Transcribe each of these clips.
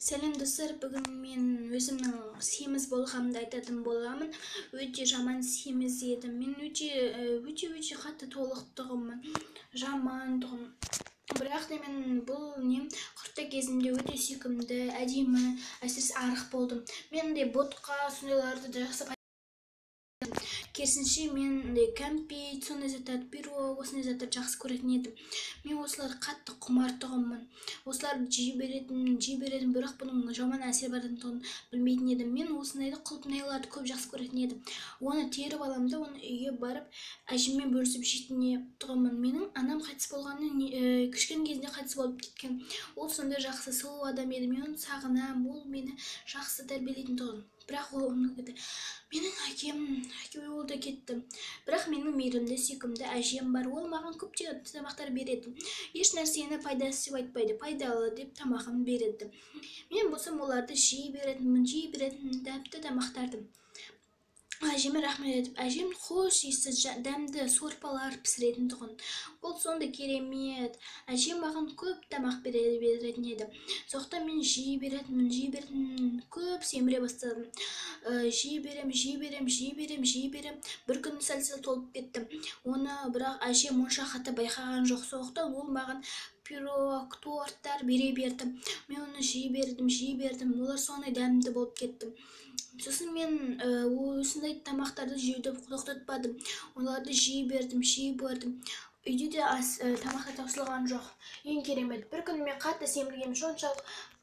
Сәлем достар, бүгін мен өзімнің семіз болғанымды айтатын боламын. Өте жаман семіз едім. Мен өте қатты толықтығымын, жамандығым. Бірақ мен бұл құртта кезімде өте сүйкімді, әдемі, әсіресе арық болдым. Мен де ботқа сондайларды да жақсы. Керісінше мен кәмпит, сондай заттарды, пирог, осындай заттарды жақсы көретін едім. Мен осылар қатты құмартығымын. Осыларды жей беретін, бірақ бұның жаман әсері баратындығын білмейтін едім. Мен осындайды құлпынайларды көп жақсы көретін едім. Оны теріп аламын да, оны үйге барып әжеммен бөлісіп жейтін тұғымын. Менің анам қайтыс болғаннан кішкене кезінде қайтыс болып кеткен. Ол сондай жақсы сұлу адам еді. Мен оны сағынам, ол мені жақсы тәрбиелейтін тұғын. Бірақ ол менің әкем ол да кетті. Бірақ менің мейірімді, сүйкімді әжем бар. Ол маған көптеген тамақтар береді. Еш нәрсені пайдасыз деп айтпайды, пайдалы деп тамағын береді. Мен болсам оларды жей беретінмін, дәмді тамақтарды. Әжеме рахмет етіп, әжем хош иіссіз дәмді сорпалар пісіретін тұғын. Ол сонда керемет. Әжем маған көп тамақ беретін еді. Соқтан мен жей беретінмін, көп семіре бастадым. Жей берем. Бір күні сәл толып кеттім. Оны бірақ әжем онша қатты байқаған жоқ. Соқтан ол маған пирог, торттар бере берді. Мен оны жей бердім. Олар сондай дәмді болып кетті. Сосын мен осындай тамақтарды жеуді тоқтатпадым. Оларды жей бердім. Үйде де тамақта таусылған жоқ. Ең керемет. Бір күні мен қатты семіргенім соншалық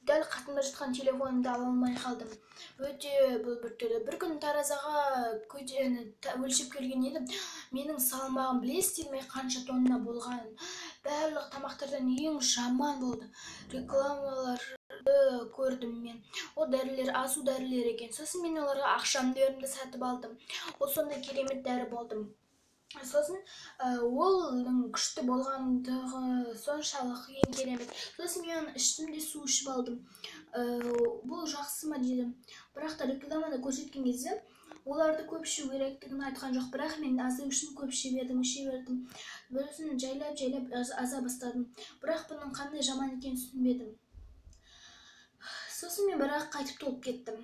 дәл қасымда жатқан телефонымды ала алмай қалдым. Өте бүлбіртті. Bir күні таразаға өлшеп келген едім. Менің салмағым білесіздер ме қанша тонна болғанын. Барлық тамақтардан ең жаман болды. Рекламаларды көрдім мен. Ол дәрілер азу дәрілер екен. Сосын мен оларға ақшамды сатып алдым. Ол сондай керемет дәрі болдым. Сосын олың күшті болғандығы соншалық ең керемет. Сосын мен іштімде су ішіп алдым. Бұл жақсы ма дедім. Бірақ та рекламада көрсеткен кезде оларды көп ішу керектігін айтқан жоқ. Бірақ мен азу үшін көп іше бердім. Сосын жайлап аза бастадым. Бірақ бұның қандай жаман екенін түсінбедім. Сосын мен бірақ қайтып толып кеттім.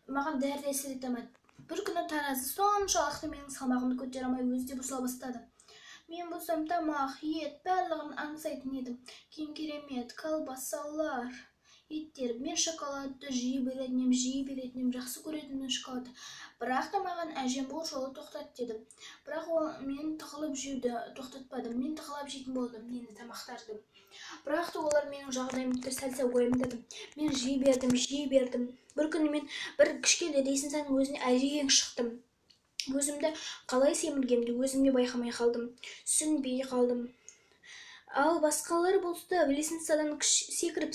Маған дәрі әсер ете алмады. Bir күні таразы соншалықты менің салмағымды көтере алмай өзі де бұзыла бастады. Мен болсам тамақ, ет, барлығын аңсайтын едім. Кейін керемет, колбасалар, еттер. Мен шоколадты жей беретінем, жақсы көретінмін шоколадты. Бірақ та маған әжем бұл жолы тоқтат деді. Бірақ мен тығылып жеуді тоқтатпадым. Мен тығылып жейтін болдым мені тамақтарды. Бірақ та олар менің жағдайымды сәл уайымдады. Мен жей бердім. Bir күні мен бір кішкене ресінсаның өзіне әрең шықтым. Өзімді қалай семіргенімді өзімде байқамай қалдым. Сүнбей қалдым. Ал басқалары болса лестницадан секіріп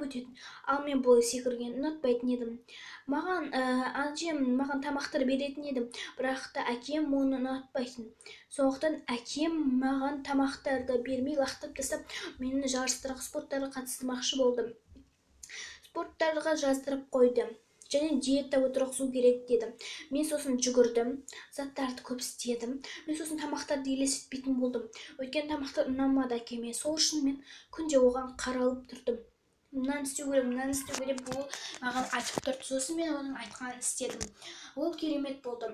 өтетін. Ал мен бұл секірген ұнатпайтын едім. Әжем маған тамақтар беретін едім, бірақ та әкем оны ұнатпайтын. Сондықтан әкем маған тамақтарды бермей лақтырып тастап, мені жарыстарға, спорттарға қатыстырмақшы болды. Спорттарға жаздырып қойды. Және диета отырғызу керек деді. Мен сосын жүгірдім, заттарды көп істедім. Мен сосын тамақтарды елестетпейтін болдым. Өйткені тамақтар ұнамады әкеме. Сол үшін мен күнде оған қаралып тұрдым. Мынаны істеу керек, бұл маған айтып тұрды. Сосын мен оның айтқанын істедім. Ол керемет болды.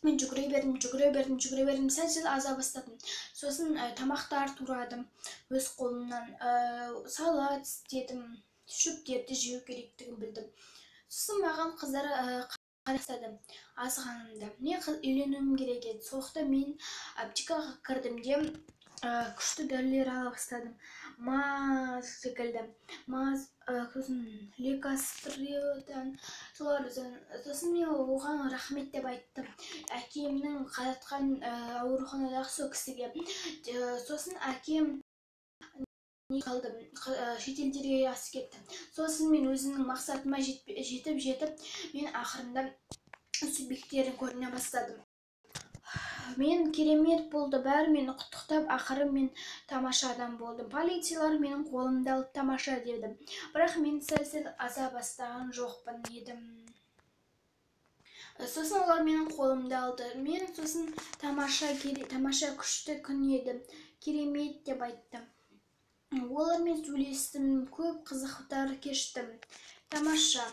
Мен жүгіре бердім, сәл аза бастадым. Сосын тамақтар турадым өз қолымнан. Салат істедім, шөптерді жеу керектігін білдім. Сосын маған қыздар қарастады азғанымда. Мен үйленуім керек еді. Соқта мен аптекаға кірдім де күшті дәрілер ала бастадым. Маз секілді. Лекастырдан солардан. Сосын мен оған рахмет деп айттым. Әкемнің қаратқан ауруханадағы сол кісіге. Сосын әкем қалдым, шетелдерге асып кетті. Сосын мен өзімнің мақсатыма жетіп, мен ақырында субъекттерін көріне бастадым. Мен керемет болды, бәрі мені құттықтап, ақыры мен тамаша адам болдым. Полициялар менің қолымды алып тамаша деді. Бірақ мен сәл аза бастаған жоқпын едім. Сосын олар менің қолымды алды. Мен сосын тамаша күшті күн еді. Керемет деп айттым. Олармен сөйлестім, көп қызықтар кештім. Тамаша.